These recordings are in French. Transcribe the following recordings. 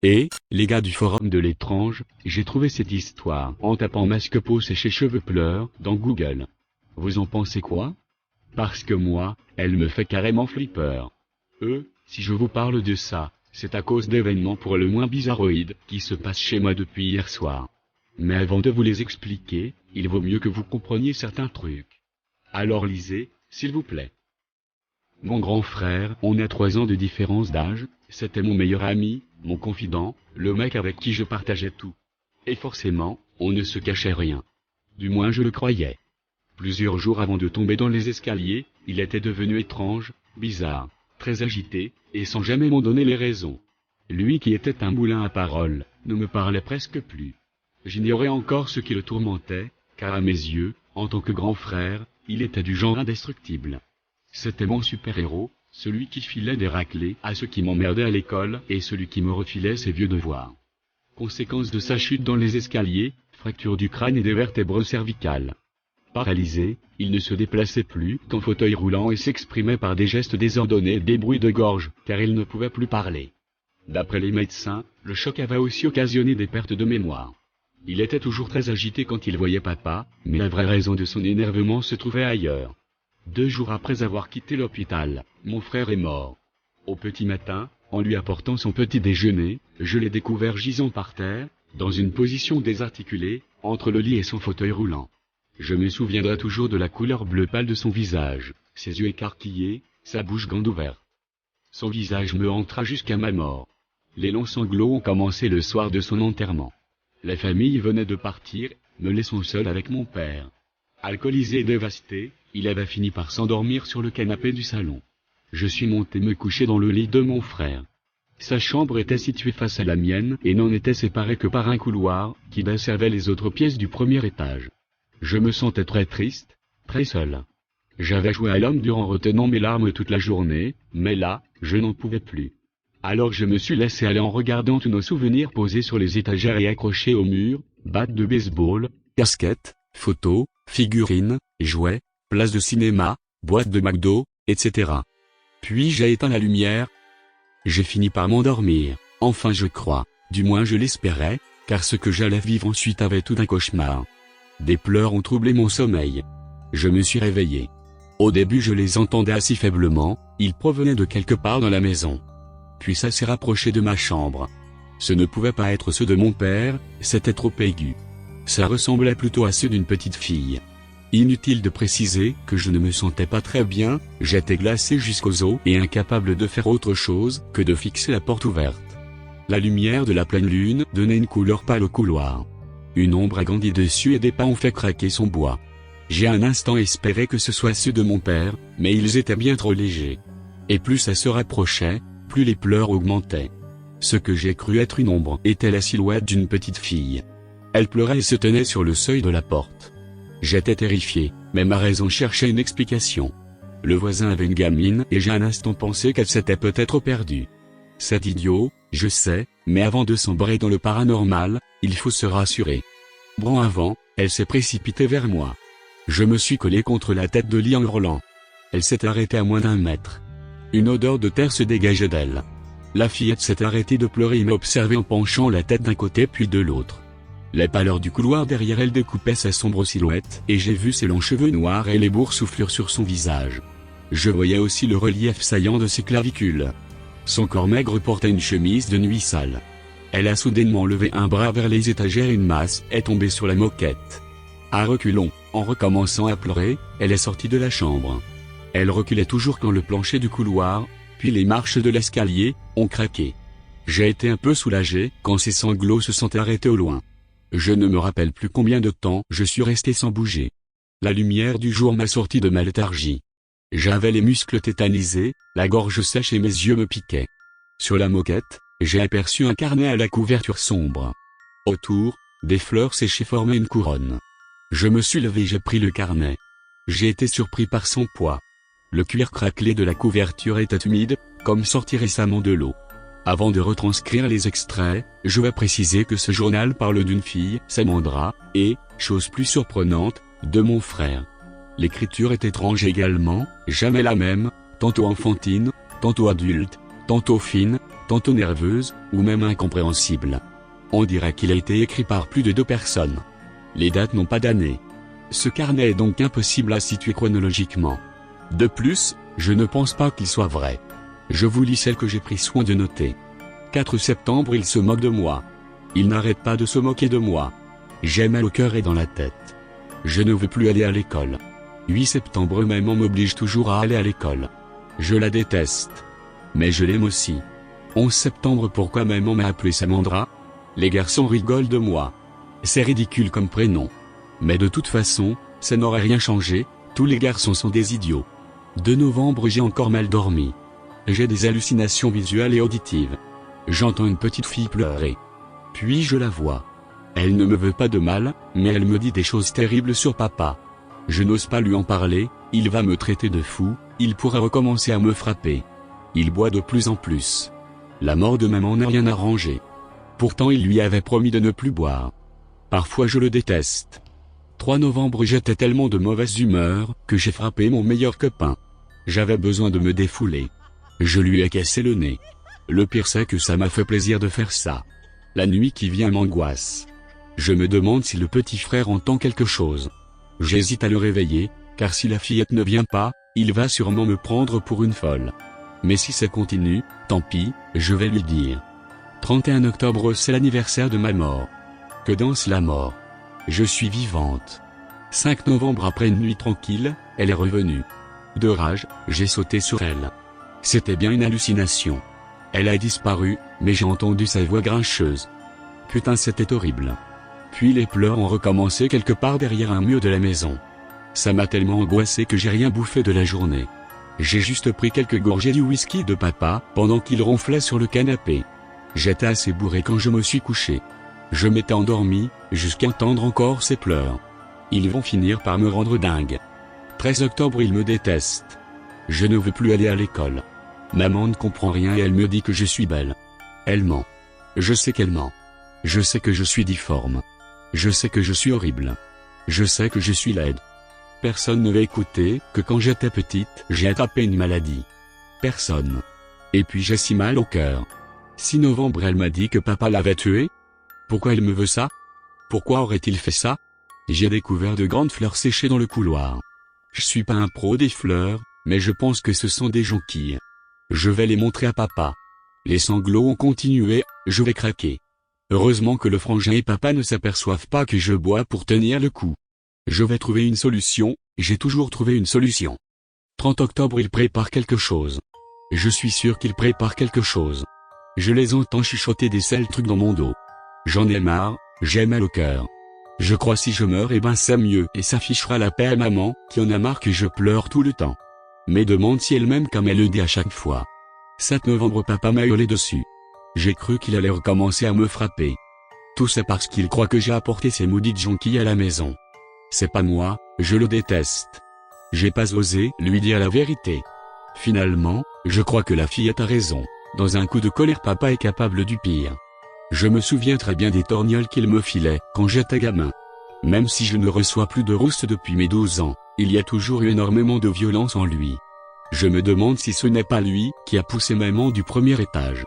Et, les gars du forum de l'étrange, j'ai trouvé cette histoire en tapant masque peau séchée cheveux pleurs dans Google. Vous en pensez quoi? Parce que moi, elle me fait carrément flipper. Si je vous parle de ça, c'est à cause d'événements pour le moins bizarroïdes qui se passent chez moi depuis hier soir. Mais avant de vous les expliquer, il vaut mieux que vous compreniez certains trucs. Alors lisez, s'il vous plaît. Mon grand frère, on a 3 ans de différence d'âge, c'était mon meilleur ami, mon confident, le mec avec qui je partageais tout. Et forcément, on ne se cachait rien. Du moins je le croyais. Plusieurs jours avant de tomber dans les escaliers, il était devenu étrange, bizarre, très agité, et sans jamais m'en donner les raisons. Lui qui était un moulin à paroles, ne me parlait presque plus. J'ignorais encore ce qui le tourmentait, car à mes yeux, en tant que grand frère, il était du genre indestructible. C'était mon super-héros, celui qui filait des raclées à ceux qui m'emmerdaient à l'école et celui qui me refilait ses vieux devoirs. Conséquence de sa chute dans les escaliers, fracture du crâne et des vertèbres cervicales. Paralysé, il ne se déplaçait plus qu'en fauteuil roulant et s'exprimait par des gestes désordonnés et des bruits de gorge, car il ne pouvait plus parler. D'après les médecins, le choc avait aussi occasionné des pertes de mémoire. Il était toujours très agité quand il voyait papa, mais la vraie raison de son énervement se trouvait ailleurs. 2 jours après avoir quitté l'hôpital, mon frère est mort. Au petit matin, en lui apportant son petit déjeuner, je l'ai découvert gisant par terre, dans une position désarticulée, entre le lit et son fauteuil roulant. Je me souviendrai toujours de la couleur bleu pâle de son visage, ses yeux écarquillés, sa bouche grande ouverte. Son visage me hantera jusqu'à ma mort. Les longs sanglots ont commencé le soir de son enterrement. La famille venait de partir, me laissant seul avec mon père. Alcoolisé et dévasté, il avait fini par s'endormir sur le canapé du salon. Je suis monté me coucher dans le lit de mon frère. Sa chambre était située face à la mienne et n'en était séparée que par un couloir qui desservait les autres pièces du premier étage. Je me sentais très triste, très seul. J'avais joué à l'homme dur en retenant mes larmes toute la journée, mais là, je n'en pouvais plus. Alors je me suis laissé aller en regardant tous nos souvenirs posés sur les étagères et accrochés au mur, battes de baseball, casquettes, photos, figurines, jouets, places de cinéma, boîtes de McDo, etc. Puis j'ai éteint la lumière. J'ai fini par m'endormir, enfin je crois, du moins je l'espérais, car ce que j'allais vivre ensuite avait tout d'un cauchemar. Des pleurs ont troublé mon sommeil. Je me suis réveillé. Au début je les entendais assez faiblement, ils provenaient de quelque part dans la maison. Puis ça s'est rapproché de ma chambre. Ce ne pouvait pas être ceux de mon père, c'était trop aigu. Ça ressemblait plutôt à ceux d'une petite fille. Inutile de préciser que je ne me sentais pas très bien, j'étais glacé jusqu'aux os et incapable de faire autre chose que de fixer la porte ouverte. La lumière de la pleine lune donnait une couleur pâle au couloir. Une ombre a grandi dessus et des pas ont fait craquer son bois. J'ai un instant espéré que ce soit ceux de mon père, mais ils étaient bien trop légers. Et plus ça se rapprochait, plus les pleurs augmentaient. Ce que j'ai cru être une ombre était la silhouette d'une petite fille. Elle pleurait et se tenait sur le seuil de la porte. J'étais terrifié, mais ma raison cherchait une explication. Le voisin avait une gamine et j'ai un instant pensé qu'elle s'était peut-être perdue. C'est idiot, je sais, mais avant de sombrer dans le paranormal, il faut se rassurer. Bran avant, elle s'est précipitée vers moi. Je me suis collé contre la tête de lit en hurlant. Elle s'est arrêtée à moins d'1 mètre. Une odeur de terre se dégageait d'elle. La fillette s'est arrêtée de pleurer et m'a observé en penchant la tête d'un côté puis de l'autre. La pâleur du couloir derrière elle découpait sa sombre silhouette et j'ai vu ses longs cheveux noirs et les boursouflures sur son visage. Je voyais aussi le relief saillant de ses clavicules. Son corps maigre portait une chemise de nuit sale. Elle a soudainement levé un bras vers les étagères et une masse est tombée sur la moquette. À reculons, en recommençant à pleurer, elle est sortie de la chambre. Elle reculait toujours quand le plancher du couloir, puis les marches de l'escalier, ont craqué. J'ai été un peu soulagé quand ses sanglots se sont arrêtés au loin. Je ne me rappelle plus combien de temps je suis resté sans bouger. La lumière du jour m'a sorti de ma léthargie. J'avais les muscles tétanisés, la gorge sèche et mes yeux me piquaient. Sur la moquette, j'ai aperçu un carnet à la couverture sombre. Autour, des fleurs séchées formaient une couronne. Je me suis levé et j'ai pris le carnet. J'ai été surpris par son poids. Le cuir craquelé de la couverture était humide, comme sorti récemment de l'eau. Avant de retranscrire les extraits, je vais préciser que ce journal parle d'une fille, Samandra, et, chose plus surprenante, de mon frère. L'écriture est étrange également, jamais la même, tantôt enfantine, tantôt adulte, tantôt fine, tantôt nerveuse, ou même incompréhensible. On dirait qu'il a été écrit par plus de 2 personnes. Les dates n'ont pas d'année. Ce carnet est donc impossible à situer chronologiquement. De plus, je ne pense pas qu'il soit vrai. Je vous lis celle que j'ai pris soin de noter. 4 septembre, il se moque de moi. Il n'arrête pas de se moquer de moi. J'ai mal au cœur et dans la tête. Je ne veux plus aller à l'école. 8 septembre, maman m'oblige toujours à aller à l'école. Je la déteste. Mais je l'aime aussi. 11 septembre, pourquoi maman m'a appelé Samandra? Les garçons rigolent de moi. C'est ridicule comme prénom. Mais de toute façon, ça n'aurait rien changé, tous les garçons sont des idiots. 2 novembre, j'ai encore mal dormi. J'ai des hallucinations visuelles et auditives. J'entends une petite fille pleurer. Puis je la vois. Elle ne me veut pas de mal, mais elle me dit des choses terribles sur papa. Je n'ose pas lui en parler, il va me traiter de fou, il pourrait recommencer à me frapper. Il boit de plus en plus. La mort de maman n'a rien arrangé. Pourtant il lui avait promis de ne plus boire. Parfois je le déteste. 3 novembre, j'étais tellement de mauvaise humeur que j'ai frappé mon meilleur copain. J'avais besoin de me défouler. Je lui ai cassé le nez. Le pire c'est que ça m'a fait plaisir de faire ça. La nuit qui vient m'angoisse. Je me demande si le petit frère entend quelque chose. J'hésite à le réveiller, car si la fillette ne vient pas, il va sûrement me prendre pour une folle. Mais si ça continue, tant pis, je vais lui dire. 31 octobre, c'est l'anniversaire de ma mort. Que danse la mort. Je suis vivante. 5 novembre, après une nuit tranquille, elle est revenue. De rage, j'ai sauté sur elle. C'était bien une hallucination. Elle a disparu, mais j'ai entendu sa voix grincheuse. Putain, c'était horrible. Puis les pleurs ont recommencé quelque part derrière un mur de la maison. Ça m'a tellement angoissé que j'ai rien bouffé de la journée. J'ai juste pris quelques gorgées du whisky de papa, pendant qu'il ronflait sur le canapé. J'étais assez bourré quand je me suis couché. Je m'étais endormi, jusqu'à entendre encore ses pleurs. Ils vont finir par me rendre dingue. 13 octobre, il me déteste. Je ne veux plus aller à l'école. Maman ne comprend rien et elle me dit que je suis belle. Elle ment. Je sais qu'elle ment. Je sais que je suis difforme. Je sais que je suis horrible. Je sais que je suis laide. Personne ne va écouter que quand j'étais petite, j'ai attrapé une maladie. Personne. Et puis j'ai si mal au cœur. 6 novembre, elle m'a dit que papa l'avait tué. Pourquoi elle me veut ça? Pourquoi aurait-il fait ça? J'ai découvert de grandes fleurs séchées dans le couloir. Je suis pas un pro des fleurs, mais je pense que ce sont des jonquilles. Je vais les montrer à papa. Les sanglots ont continué, je vais craquer. Heureusement que le frangin et papa ne s'aperçoivent pas que je bois pour tenir le coup. Je vais trouver une solution, j'ai toujours trouvé une solution. 30 octobre, il prépare quelque chose. Je suis sûr qu'il prépare quelque chose. Je les entends chuchoter des sales trucs dans mon dos. J'en ai marre, j'ai mal au cœur. Je crois si je meurs, eh ben c'est mieux et ça fichera la paix à maman, qui en a marre que je pleure tout le temps. Mais demande si elle m'aime comme elle le dit à chaque fois. 7 novembre, papa m'a hurlé dessus. J'ai cru qu'il allait recommencer à me frapper. Tout ça parce qu'il croit que j'ai apporté ces maudites jonquilles à la maison. C'est pas moi, je le déteste. J'ai pas osé lui dire la vérité. Finalement, je crois que la fillette a raison. Dans un coup de colère, papa est capable du pire. Je me souviens très bien des torgnoles qu'il me filait quand j'étais gamin. Même si je ne reçois plus de rouste depuis mes 12 ans, il y a toujours eu énormément de violence en lui. Je me demande si ce n'est pas lui qui a poussé maman du premier étage.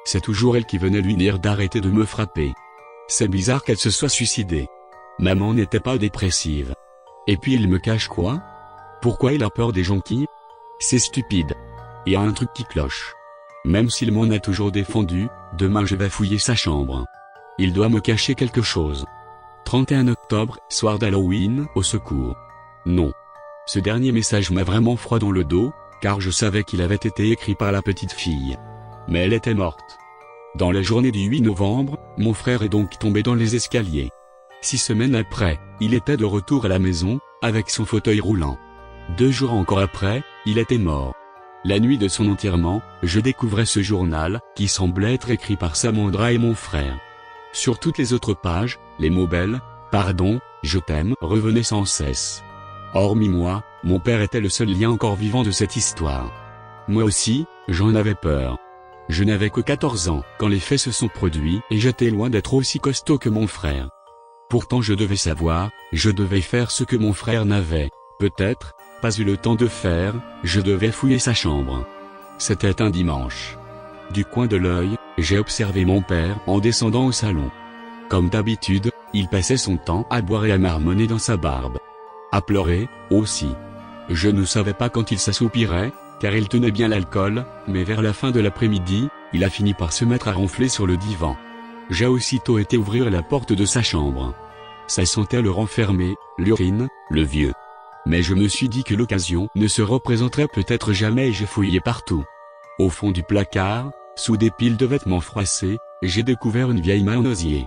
C'est toujours elle qui venait lui dire d'arrêter de me frapper. C'est bizarre qu'elle se soit suicidée. Maman n'était pas dépressive. Et puis il me cache quoi? Pourquoi il a peur des jonquilles? C'est stupide. Il y a un truc qui cloche. Même s'il m'en a toujours défendu, demain je vais fouiller sa chambre. Il doit me cacher quelque chose. 31 octobre, soir d'Halloween, au secours. Non. Ce dernier message m'a vraiment froid dans le dos, car je savais qu'il avait été écrit par la petite fille. Mais elle était morte. Dans la journée du 8 novembre, mon frère est donc tombé dans les escaliers. 6 semaines après, il était de retour à la maison, avec son fauteuil roulant. 2 jours encore après, il était mort. La nuit de son enterrement, je découvrais ce journal, qui semblait être écrit par Samandra et mon frère. Sur toutes les autres pages, les mots belles, pardon, je t'aime, revenaient sans cesse. Hormis moi, mon père était le seul lien encore vivant de cette histoire. Moi aussi, j'en avais peur. Je n'avais que 14 ans, quand les faits se sont produits, et j'étais loin d'être aussi costaud que mon frère. Pourtant je devais savoir, je devais faire ce que mon frère n'avait, peut-être, pas eu le temps de faire, je devais fouiller sa chambre. C'était un dimanche. Du coin de l'œil, j'ai observé mon père en descendant au salon. Comme d'habitude, il passait son temps à boire et à marmonner dans sa barbe. À pleurer, aussi. Je ne savais pas quand il s'assoupirait, car il tenait bien l'alcool, mais vers la fin de l'après-midi, il a fini par se mettre à ronfler sur le divan. J'ai aussitôt été ouvrir la porte de sa chambre. Ça sentait le renfermé, l'urine, le vieux. Mais je me suis dit que l'occasion ne se représenterait peut-être jamais et j'ai fouillé partout. Au fond du placard, sous des piles de vêtements froissés, j'ai découvert une vieille main en osier.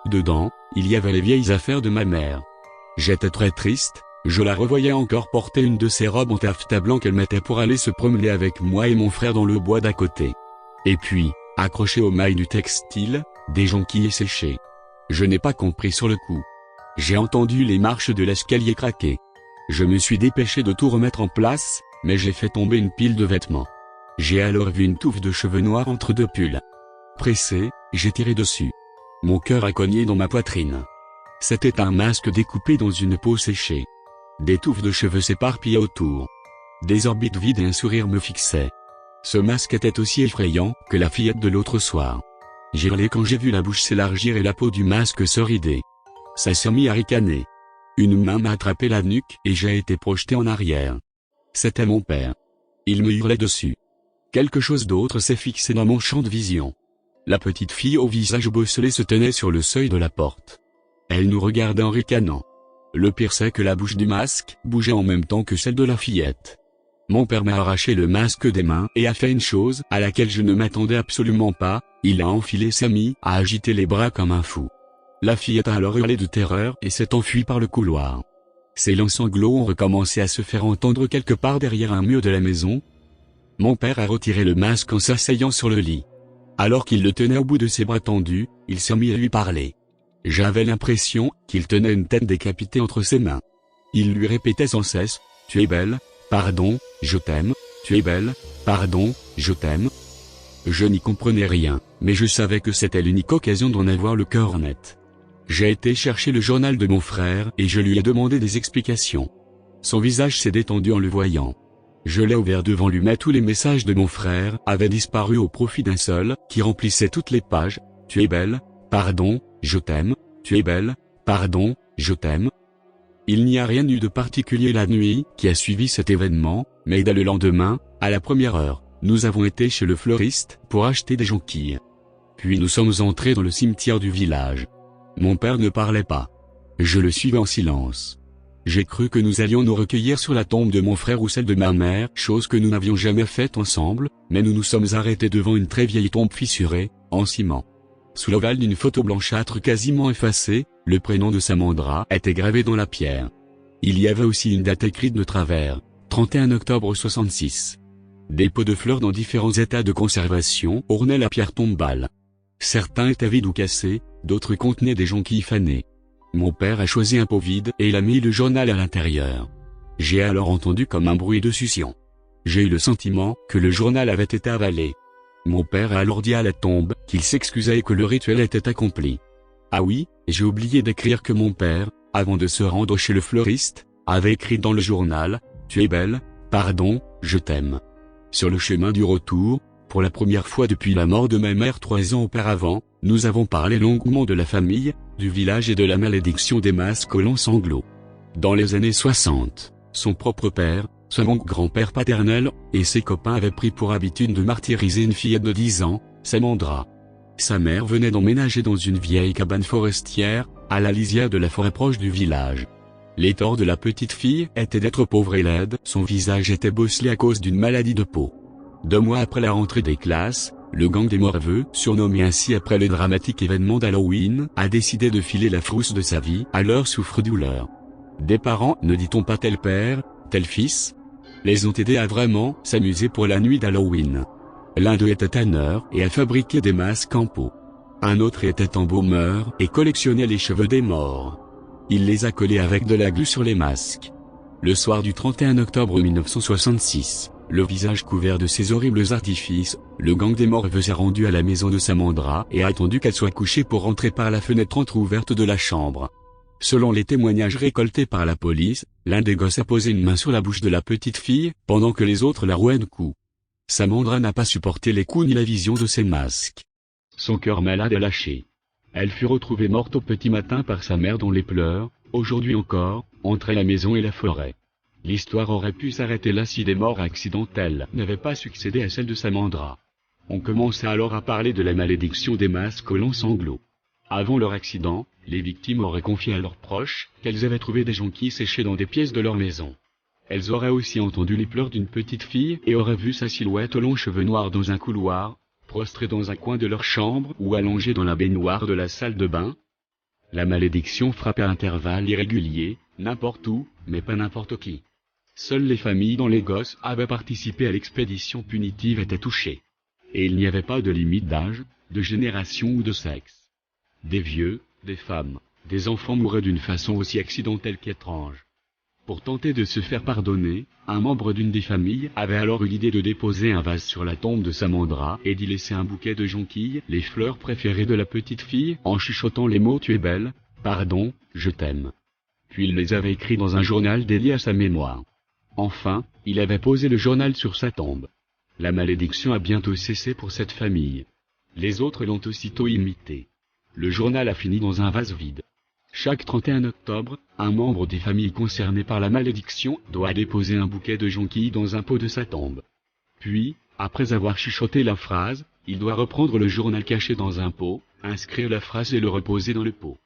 Dedans, il y avait les vieilles affaires de ma mère. J'étais très triste, je la revoyais encore porter une de ces robes en taffetas blanc qu'elle mettait pour aller se promener avec moi et mon frère dans le bois d'à côté. Et puis, accrochés aux mailles du textile, des jonquilles séchées. Je n'ai pas compris sur le coup. J'ai entendu les marches de l'escalier craquer. Je me suis dépêché de tout remettre en place, mais j'ai fait tomber une pile de vêtements. J'ai alors vu une touffe de cheveux noirs entre deux pulls. Pressé, j'ai tiré dessus. Mon cœur a cogné dans ma poitrine. C'était un masque découpé dans une peau séchée. Des touffes de cheveux s'éparpillaient autour. Des orbites vides et un sourire me fixaient. Ce masque était aussi effrayant que la fillette de l'autre soir. J'ai hurlé quand j'ai vu la bouche s'élargir et la peau du masque se rider. Ça s'est mis à ricaner. Une main m'a attrapé la nuque et j'ai été projeté en arrière. C'était mon père. Il me hurlait dessus. Quelque chose d'autre s'est fixé dans mon champ de vision. La petite fille au visage bosselé se tenait sur le seuil de la porte. Elle nous regardait en ricanant. Le pire c'est que la bouche du masque bougeait en même temps que celle de la fillette. Mon père m'a arraché le masque des mains et a fait une chose à laquelle je ne m'attendais absolument pas, il a enfilé sa mie, a agité les bras comme un fou. La fillette a alors hurlé de terreur et s'est enfuie par le couloir. Ses longs sanglots ont recommencé à se faire entendre quelque part derrière un mur de la maison. Mon père a retiré le masque en s'asseyant sur le lit. Alors qu'il le tenait au bout de ses bras tendus, il s'est mis à lui parler. J'avais l'impression qu'il tenait une tête décapitée entre ses mains. Il lui répétait sans cesse, « Tu es belle, pardon, je t'aime, tu es belle, pardon, je t'aime. » Je n'y comprenais rien, mais je savais que c'était l'unique occasion d'en avoir le cœur net. J'ai été chercher le journal de mon frère et je lui ai demandé des explications. Son visage s'est détendu en le voyant. Je l'ai ouvert devant lui mais tous les messages de mon frère avaient disparu au profit d'un seul, qui remplissait toutes les pages, « Tu es belle, pardon, je t'aime, tu es belle, pardon, je t'aime. » Il n'y a rien eu de particulier la nuit qui a suivi cet événement, mais dès le lendemain, à la première heure, nous avons été chez le fleuriste pour acheter des jonquilles. Puis nous sommes entrés dans le cimetière du village. Mon père ne parlait pas. Je le suivais en silence. J'ai cru que nous allions nous recueillir sur la tombe de mon frère ou celle de ma mère, chose que nous n'avions jamais faite ensemble, mais nous nous sommes arrêtés devant une très vieille tombe fissurée, en ciment. Sous l'ovale d'une photo blanchâtre quasiment effacée, le prénom de Samandra était gravé dans la pierre. Il y avait aussi une date écrite de travers, 31 octobre 66. Des pots de fleurs dans différents états de conservation ornaient la pierre tombale. Certains étaient vides ou cassés, d'autres contenaient des jonquilles fanées. Mon père a choisi un pot vide et il a mis le journal à l'intérieur. J'ai alors entendu comme un bruit de succion. J'ai eu le sentiment que le journal avait été avalé. Mon père a alors dit à la tombe qu'il s'excusait et que le rituel était accompli. Ah oui, j'ai oublié d'écrire que mon père, avant de se rendre chez le fleuriste, avait écrit dans le journal, « Tu es belle, pardon, je t'aime. » Sur le chemin du retour, pour la première fois depuis la mort de ma mère 3 ans auparavant, nous avons parlé longuement de la famille, du village et de la malédiction des masques aux longs sanglots. Dans les années 60, son propre père, son grand-père paternel, et ses copains avaient pris pour habitude de martyriser une fillette de 10 ans, Samandra. Sa mère venait d'emménager dans une vieille cabane forestière, à la lisière de la forêt proche du village. Les torts de la petite fille étaient d'être pauvre et laide, son visage était bosselé à cause d'une maladie de peau. 2 mois après la rentrée des classes, le gang des Morveux, surnommé ainsi après le dramatique événement d'Halloween, a décidé de filer la frousse de sa vie à leur souffre-douleur. Des parents, ne dit-on pas tel père, tel fils, les ont aidés à vraiment s'amuser pour la nuit d'Halloween. L'un d'eux était tanneur et a fabriqué des masques en peau. Un autre était embaumeur et collectionnait les cheveux des morts. Il les a collés avec de la glu sur les masques. Le soir du 31 octobre 1966, le visage couvert de ces horribles artifices, le gang des Morveux s'est rendu à la maison de Samandra et a attendu qu'elle soit couchée pour rentrer par la fenêtre entrouverte de la chambre. Selon les témoignages récoltés par la police, l'un des gosses a posé une main sur la bouche de la petite fille, pendant que les autres la rouaient de coups. Samandra n'a pas supporté les coups ni la vision de ces masques. Son cœur malade a lâché. Elle fut retrouvée morte au petit matin par sa mère dont les pleurs, aujourd'hui encore, entraient la maison et la forêt. L'histoire aurait pu s'arrêter là si des morts accidentelles n'avaient pas succédé à celle de Samandra. On commença alors à parler de la malédiction des masques aux longs sanglots. Avant leur accident, les victimes auraient confié à leurs proches qu'elles avaient trouvé des jonquilles séchées dans des pièces de leur maison. Elles auraient aussi entendu les pleurs d'une petite fille et auraient vu sa silhouette aux longs cheveux noirs dans un couloir, prostrée dans un coin de leur chambre ou allongée dans la baignoire de la salle de bain. La malédiction frappait à intervalles irréguliers, n'importe où, mais pas n'importe qui. Seules les familles dont les gosses avaient participé à l'expédition punitive étaient touchées. Et il n'y avait pas de limite d'âge, de génération ou de sexe. Des vieux, des femmes, des enfants mouraient d'une façon aussi accidentelle qu'étrange. Pour tenter de se faire pardonner, un membre d'une des familles avait alors eu l'idée de déposer un vase sur la tombe de Samandra et d'y laisser un bouquet de jonquilles, les fleurs préférées de la petite fille, en chuchotant les mots « Tu es belle, pardon, je t'aime ». Puis il les avait écrits dans un journal dédié à sa mémoire. Enfin, il avait posé le journal sur sa tombe. La malédiction a bientôt cessé pour cette famille. Les autres l'ont aussitôt imité. Le journal a fini dans un vase vide. Chaque 31 octobre, un membre des familles concernées par la malédiction doit déposer un bouquet de jonquilles dans un pot de sa tombe. Puis, après avoir chuchoté la phrase, il doit reprendre le journal caché dans un pot, inscrire la phrase et le reposer dans le pot.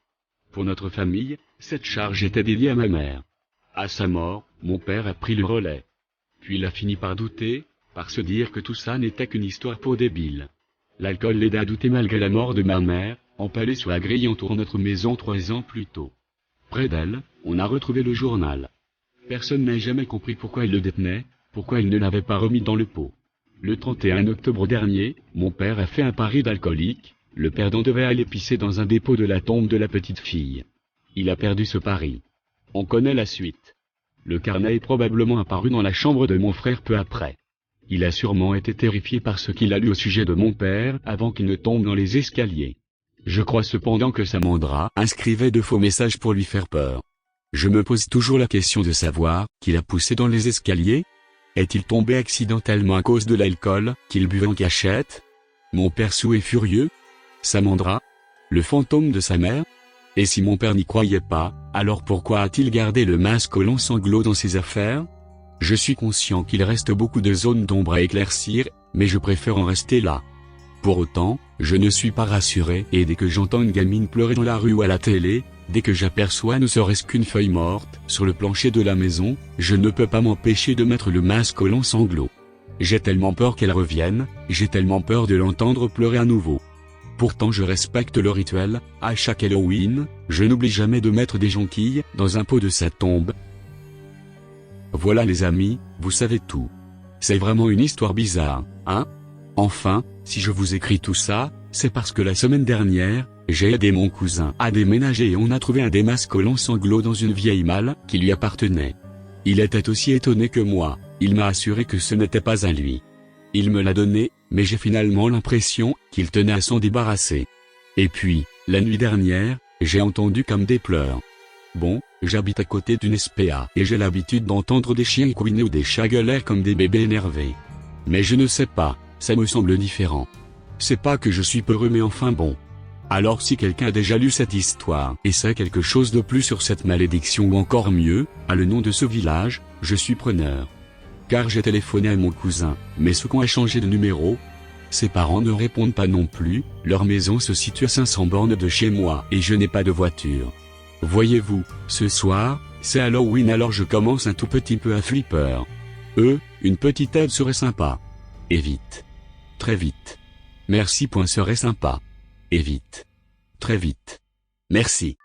Pour notre famille, cette charge était dédiée à ma mère. À sa mort, mon père a pris le relais. Puis il a fini par douter, par se dire que tout ça n'était qu'une histoire pour débiles. L'alcool l'aida à douter malgré la mort de ma mère, empalée sur la grille entourant notre maison 3 ans plus tôt. Près d'elle, on a retrouvé le journal. Personne n'a jamais compris pourquoi il le détenait, pourquoi il ne l'avait pas remis dans le pot. Le 31 octobre dernier, mon père a fait un pari d'alcoolique, le perdant devait aller pisser dans un dépôt de la tombe de la petite fille. Il a perdu ce pari. On connaît la suite. Le carnet est probablement apparu dans la chambre de mon frère peu après. Il a sûrement été terrifié par ce qu'il a lu au sujet de mon père avant qu'il ne tombe dans les escaliers. Je crois cependant que Samandra inscrivait de faux messages pour lui faire peur. Je me pose toujours la question de savoir qui l'a poussé dans les escaliers. Est-il tombé accidentellement à cause de l'alcool qu'il buvait en cachette? Mon père saoul et furieux? Samandra? Le fantôme de sa mère? Et si mon père n'y croyait pas, alors pourquoi a-t-il gardé le masque aux longs sanglots dans ses affaires? Je suis conscient qu'il reste beaucoup de zones d'ombre à éclaircir, mais je préfère en rester là. Pour autant, je ne suis pas rassuré et dès que j'entends une gamine pleurer dans la rue ou à la télé, dès que j'aperçois ne serait-ce qu'une feuille morte sur le plancher de la maison, je ne peux pas m'empêcher de mettre le masque aux longs sanglots. J'ai tellement peur qu'elle revienne, j'ai tellement peur de l'entendre pleurer à nouveau. Pourtant je respecte le rituel, à chaque Halloween, je n'oublie jamais de mettre des jonquilles dans un pot de sa tombe. Voilà les amis, vous savez tout. C'est vraiment une histoire bizarre, hein? Enfin, si je vous écris tout ça, c'est parce que la semaine dernière, j'ai aidé mon cousin à déménager et on a trouvé un des masques aux longs sanglots dans une vieille malle qui lui appartenait. Il était aussi étonné que moi, il m'a assuré que ce n'était pas à lui. Il me l'a donné, mais j'ai finalement l'impression qu'il tenait à s'en débarrasser. Et puis, la nuit dernière, j'ai entendu comme des pleurs. Bon, j'habite à côté d'une SPA et j'ai l'habitude d'entendre des chiens couiner ou des chats gueuler comme des bébés énervés. Mais je ne sais pas, ça me semble différent. C'est pas que je suis peureux mais enfin bon. Alors si quelqu'un a déjà lu cette histoire et sait quelque chose de plus sur cette malédiction ou encore mieux, a le nom de ce village, je suis preneur. Car j'ai téléphoné à mon cousin, mais ce qu'on a changé de numéro. Ses parents ne répondent pas non plus, leur maison se situe à 500 bornes de chez moi et je n'ai pas de voiture. Voyez-vous, ce soir, c'est Halloween alors je commence un tout petit peu à flipper. Une petite aide serait sympa. Et vite. Très vite. Merci. Serait sympa. Et vite. Très vite. Merci.